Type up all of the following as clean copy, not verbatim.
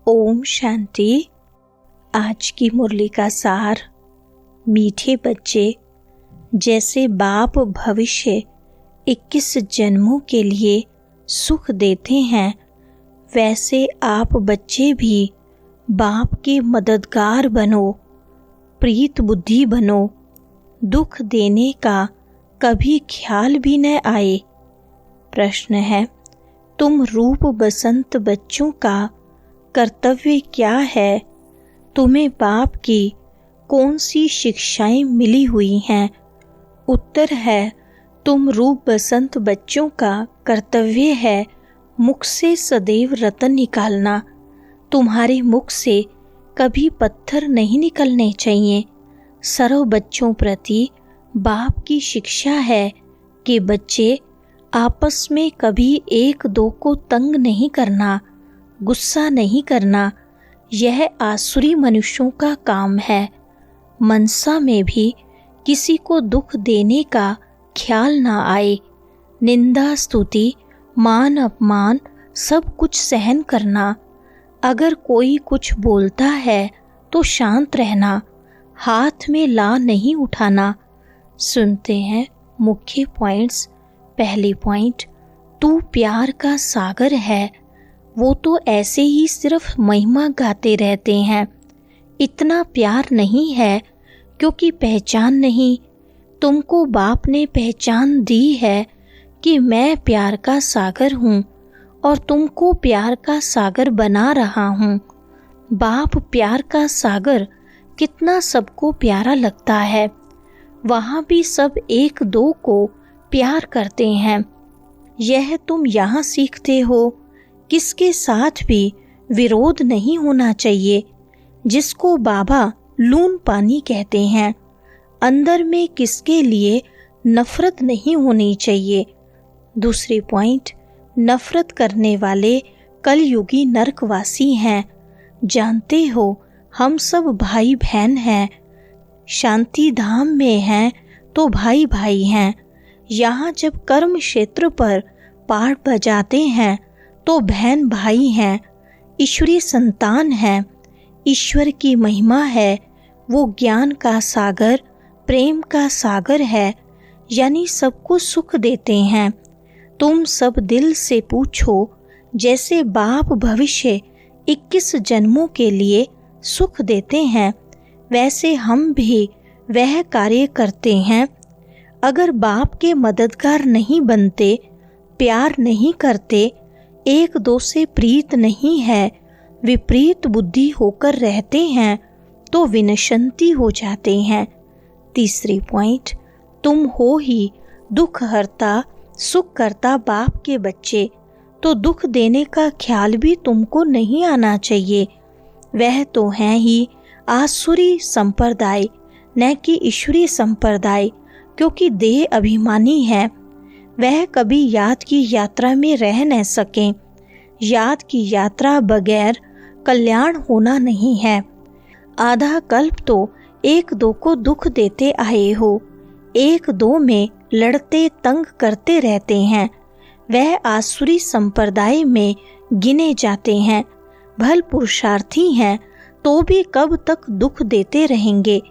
ओम शांति। आज की मुरली का सार। मीठे बच्चे, जैसे बाप भविष्य 21 जन्मों के लिए सुख देते हैं, वैसे आप बच्चे भी बाप के मददगार बनो, प्रीत बुद्धि बनो। दुख देने का कभी ख्याल भी न आए। प्रश्न है, तुम रूप बसंत बच्चों का कर्तव्य क्या है? तुम्हें बाप की कौन सी शिक्षाएं मिली हुई हैं? उत्तर है, तुम रूप बसंत बच्चों का कर्तव्य है मुख से सदैव रतन निकालना। तुम्हारे मुख से कभी पत्थर नहीं निकलने चाहिए। सर्व बच्चों प्रति बाप की शिक्षा है कि बच्चे आपस में कभी एक दो को तंग नहीं करना, गुस्सा नहीं करना। यह आसुरी मनुष्यों का काम है। मनसा में भी किसी को दुख देने का ख्याल ना आए। निंदा स्तुति मान अपमान सब कुछ सहन करना। अगर कोई कुछ बोलता है तो शांत रहना, हाथ में ला नहीं उठाना। सुनते हैं मुख्य पॉइंट्स। पहली पॉइंट, तू प्यार का सागर है। वो तो ऐसे ही सिर्फ महिमा गाते रहते हैं। इतना प्यार नहीं है क्योंकि पहचान नहीं। तुमको बाप ने पहचान दी है कि मैं प्यार का सागर हूँ और तुमको प्यार का सागर बना रहा हूँ। बाप प्यार का सागर कितना सबको प्यारा लगता है। वहाँ भी सब एक दो को प्यार करते हैं। यह तुम यहाँ सीखते हो। किसके साथ भी विरोध नहीं होना चाहिए, जिसको बाबा लून पानी कहते हैं। अंदर में किसके लिए नफरत नहीं होनी चाहिए। दूसरी पॉइंट, नफरत करने वाले कलयुगी नरकवासी हैं। जानते हो हम सब भाई बहन हैं। शांति धाम में हैं तो भाई भाई हैं। यहाँ जब कर्म क्षेत्र पर पाठ बजाते हैं तो बहन भाई हैं, ईश्वरीय संतान हैं। ईश्वर की महिमा है, वो ज्ञान का सागर, प्रेम का सागर है, यानी सबको सुख देते हैं। तुम सब दिल से पूछो, जैसे बाप भविष्य 21 जन्मों के लिए सुख देते हैं, वैसे हम भी वह कार्य करते हैं। अगर बाप के मददगार नहीं बनते, प्यार नहीं करते, एक दो से प्रीत नहीं है, विपरीत बुद्धि होकर रहते हैं, तो विनशंति हो जाते हैं। तीसरी पॉइंट, तुम हो ही दुख हरता सुख करता बाप के बच्चे, तो दुख देने का ख्याल भी तुमको नहीं आना चाहिए। वह तो है ही आसुरी संप्रदाय, न कि ईश्वरीय संप्रदाय, क्योंकि देह अभिमानी है। वह कभी याद की यात्रा में रह न सकें। याद की यात्रा बगैर कल्याण होना नहीं है। आधा कल्प तो एक दो को दुख देते आए हो, एक दो में लड़ते तंग करते रहते हैं। वह आसुरी संप्रदाय में गिने जाते हैं। भल पुरुषार्थी हैं तो भी कब तक दुख देते रहेंगे।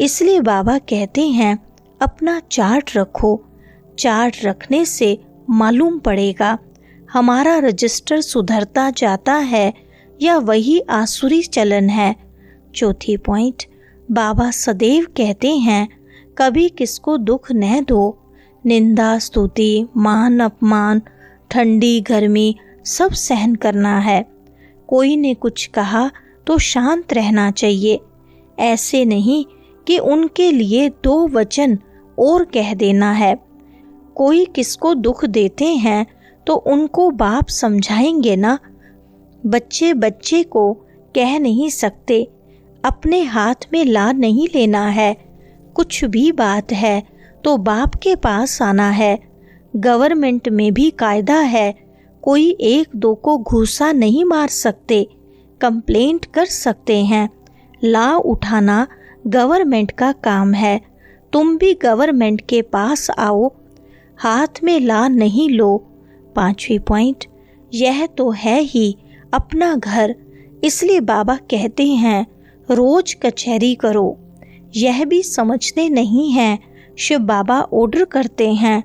इसलिए बाबा कहते हैं, अपना चार्ट रखो। चार्ट रखने से मालूम पड़ेगा हमारा रजिस्टर सुधरता जाता है या वही आसुरी चलन है। चौथी पॉइंट, बाबा सदैव कहते हैं, कभी किसको दुख न दो। निंदा स्तुति मान अपमान ठंडी गर्मी सब सहन करना है। कोई ने कुछ कहा तो शांत रहना चाहिए। ऐसे नहीं कि उनके लिए दो वचन और कह देना है। कोई किसको दुख देते हैं तो उनको बाप समझाएंगे ना। बच्चे बच्चे को कह नहीं सकते, अपने हाथ में ला नहीं लेना है। कुछ भी बात है तो बाप के पास आना है। गवर्नमेंट में भी कायदा है, कोई एक दो को घूसा नहीं मार सकते। कंप्लेंट कर सकते हैं। ला उठाना गवर्नमेंट का काम है। तुम भी गवर्नमेंट के पास आओ, हाथ में ला नहीं लो। पांचवी पॉइंट, यह तो है ही अपना घर, इसलिए बाबा कहते हैं रोज कचहरी करो। यह भी समझते नहीं हैं, शिव बाबा ऑर्डर करते हैं।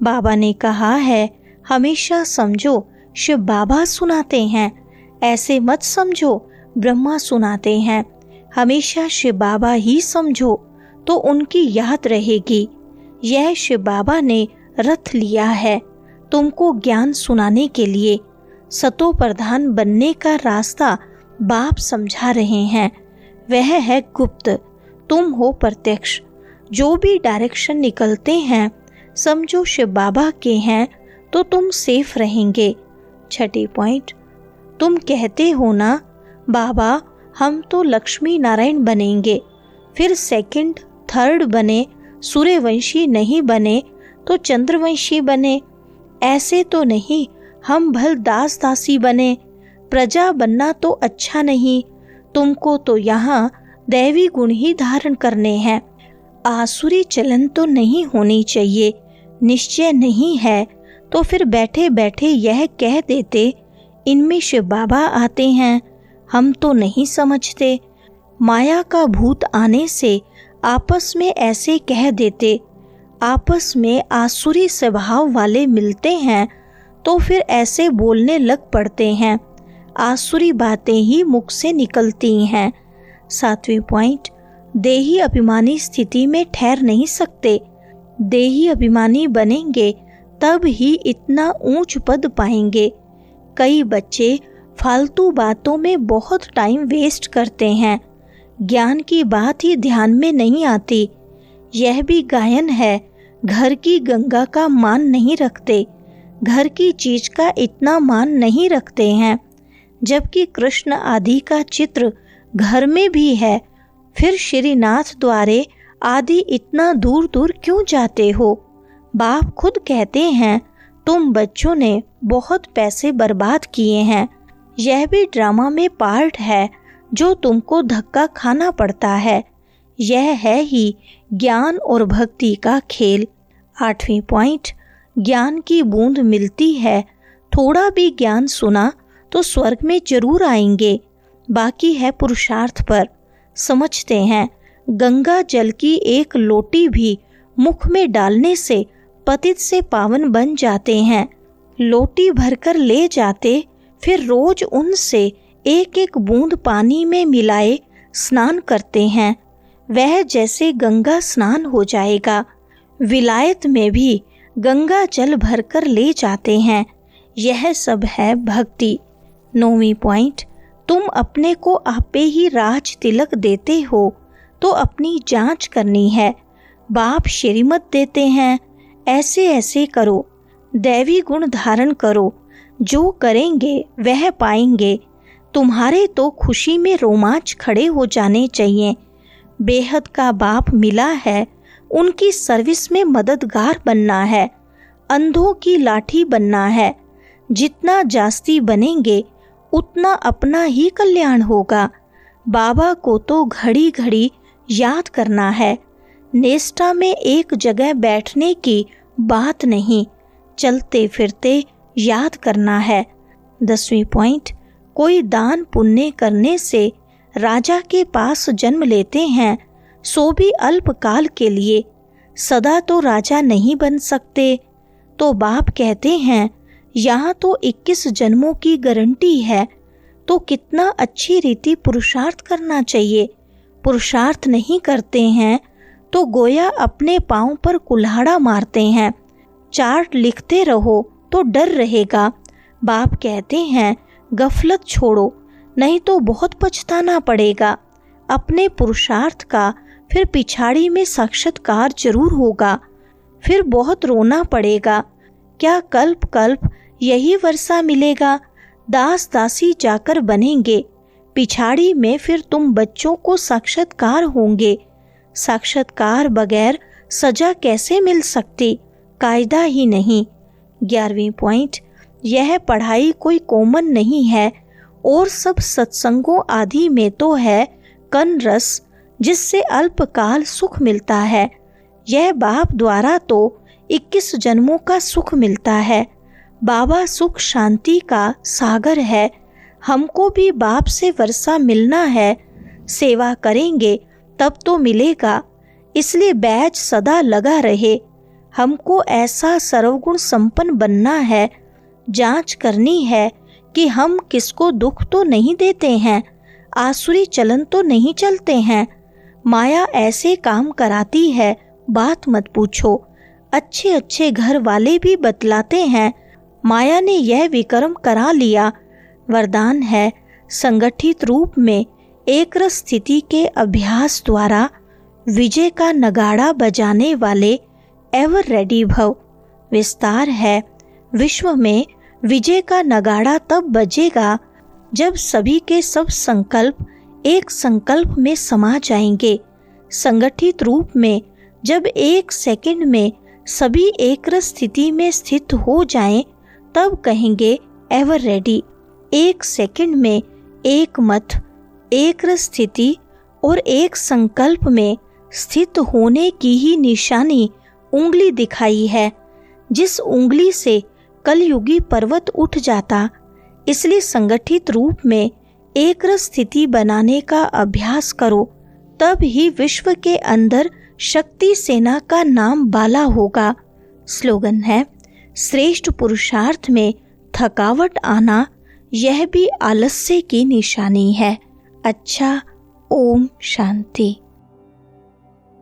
बाबा ने कहा है हमेशा समझो शिव बाबा सुनाते हैं, ऐसे मत समझो ब्रह्मा सुनाते हैं। हमेशा शिव बाबा ही समझो तो उनकी याद रहेगी। यह शिव बाबा ने रथ लिया है तुमको ज्ञान सुनाने के लिए। सतो प्रधान बनने का रास्ता बाप समझा रहे हैं, वह है गुप्त, तुम हो प्रत्यक्ष। जो भी डायरेक्शन निकलते हैं समझो शिव बाबा के हैं तो तुम सेफ रहेंगे। छठी पॉइंट, तुम कहते हो ना बाबा हम तो लक्ष्मी नारायण बनेंगे, फिर सेकंड थर्ड बने, सूर्यवंशी नहीं बने तो चंद्रवंशी बने। ऐसे तो नहीं, हम भल दास दासी बने। प्रजा बनना तो अच्छा नहीं, तुमको तो यहाँ दैवी गुण ही धारण करने हैं। आसुरी चलन तो नहीं होनी चाहिए। निश्चय नहीं है तो फिर बैठे बैठे यह कह देते इनमें शिव बाबा आते हैं, हम तो नहीं समझते। माया का भूत आने से आपस में ऐसे कह देते, आपस में आसुरी स्वभाव वाले मिलते हैं तो फिर ऐसे बोलने लग पड़ते हैं। आसुरी बातें ही मुख से निकलती हैं। 7वें पॉइंट, देही अभिमानी स्थिति में ठहर नहीं सकते। देही अभिमानी बनेंगे तब ही इतना ऊंच पद पाएंगे। कई बच्चे फालतू बातों में बहुत टाइम वेस्ट करते हैं, ज्ञान की बात ही ध्यान में नहीं आती। यह भी गायन है, घर की गंगा का मान नहीं रखते, घर की चीज का इतना मान नहीं रखते हैं। जबकि कृष्ण आदि का चित्र घर में भी है, फिर श्रीनाथ द्वारे आदि इतना दूर दूर क्यों जाते हो? बाप खुद कहते हैं तुम बच्चों ने बहुत पैसे बर्बाद किए हैं। यह भी ड्रामा में पार्ट है जो तुमको धक्का खाना पड़ता है। यह है ही ज्ञान और भक्ति का खेल। 8वें पॉइंट, ज्ञान की बूंद मिलती है, थोड़ा भी ज्ञान सुना तो स्वर्ग में जरूर आएंगे, बाकी है पुरुषार्थ पर। समझते हैं गंगा जल की एक लोटी भी मुख में डालने से पतित से पावन बन जाते हैं। लोटी भरकर ले जाते, फिर रोज उनसे एक एक बूंद पानी में मिलाए स्नान करते हैं, वह जैसे गंगा स्नान हो जाएगा। विलायत में भी गंगा जल भरकर ले जाते हैं। यह सब है भक्ति। 9वीं पॉइंट, तुम अपने को आपे ही राज तिलक देते हो तो अपनी जांच करनी है। बाप श्रीमत देते हैं ऐसे ऐसे करो, दैवी गुण धारण करो, जो करेंगे वह पाएंगे। तुम्हारे तो खुशी में रोमांच खड़े हो जाने चाहिए। बेहद का बाप मिला है, उनकी सर्विस में मददगार बनना है, अंधों की लाठी बनना है। जितना जास्ती बनेंगे उतना अपना ही कल्याण होगा। बाबा को तो घड़ी घड़ी याद करना है। नेस्टा में एक जगह बैठने की बात नहीं, चलते फिरते याद करना है। 10वीं पॉइंट, कोई दान पुण्य करने से राजा के पास जन्म लेते हैं, सो भी अल्पकाल के लिए, सदा तो राजा नहीं बन सकते। तो बाप कहते हैं यहाँ तो 21 जन्मों की गारंटी है, तो कितना अच्छी रीति पुरुषार्थ करना चाहिए। पुरुषार्थ नहीं करते हैं तो गोया अपने पांव पर कुल्हाड़ा मारते हैं। चार्ट लिखते रहो तो डर रहेगा। बाप कहते हैं गफलत छोड़ो, नहीं तो बहुत पछताना पड़ेगा। अपने पुरुषार्थ का फिर पिछाड़ी में साक्षात्कार जरूर होगा, फिर बहुत रोना पड़ेगा। क्या कल्प कल्प यही वर्षा मिलेगा? दास दासी जाकर बनेंगे, पिछाड़ी में फिर तुम बच्चों को साक्षात्कार होंगे। साक्षात्कार बगैर सजा कैसे मिल सकती? कायदा ही नहीं। 11वीं पॉइंट, यह पढ़ाई कोई कॉमन नहीं है, और सब सत्संगों आदि में तो है कन रस, जिससे अल्पकाल सुख मिलता है। यह बाप द्वारा तो 21 जन्मों का सुख मिलता है। बाबा सुख शांति का सागर है। हमको भी बाप से वर्षा मिलना है, सेवा करेंगे तब तो मिलेगा, इसलिए बैच सदा लगा रहे। हमको ऐसा सर्वगुण संपन्न बनना है, जांच करनी है कि हम किसको दुख तो नहीं देते हैं, आसुरी चलन तो नहीं चलते हैं। माया ऐसे काम कराती है, बात मत पूछो। अच्छे अच्छे घर वाले भी बतलाते हैं, माया ने यह विक्रम करा लिया। वरदान है, संगठित रूप में एक रस स्थिति के अभ्यास द्वारा विजय का नगाड़ा बजाने वाले एवर रेडी भव। विस्तार है, विश्व में विजय का नगाड़ा तब बजेगा जब सभी के सब संकल्प एक संकल्प में समा जाएंगे। संगठित रूप में जब एक सेकंड में सभी एक रस स्थिति में स्थित हो जाएं, तब कहेंगे एवर रेडी। एक सेकंड में एक मत, एक रस स्थिति और एक संकल्प में स्थित होने की ही निशानी उंगली दिखाई है, जिस उंगली से कलयुगी पर्वत उठ जाता। इसलिए संगठित रूप में एक रस स्थिति बनाने का अभ्यास करो, तब ही विश्व के अंदर शक्ति सेना का नाम बाला होगा। स्लोगन है, श्रेष्ठ पुरुषार्थ में थकावट आना यह भी आलस्य की निशानी है। अच्छा, ओम शांति।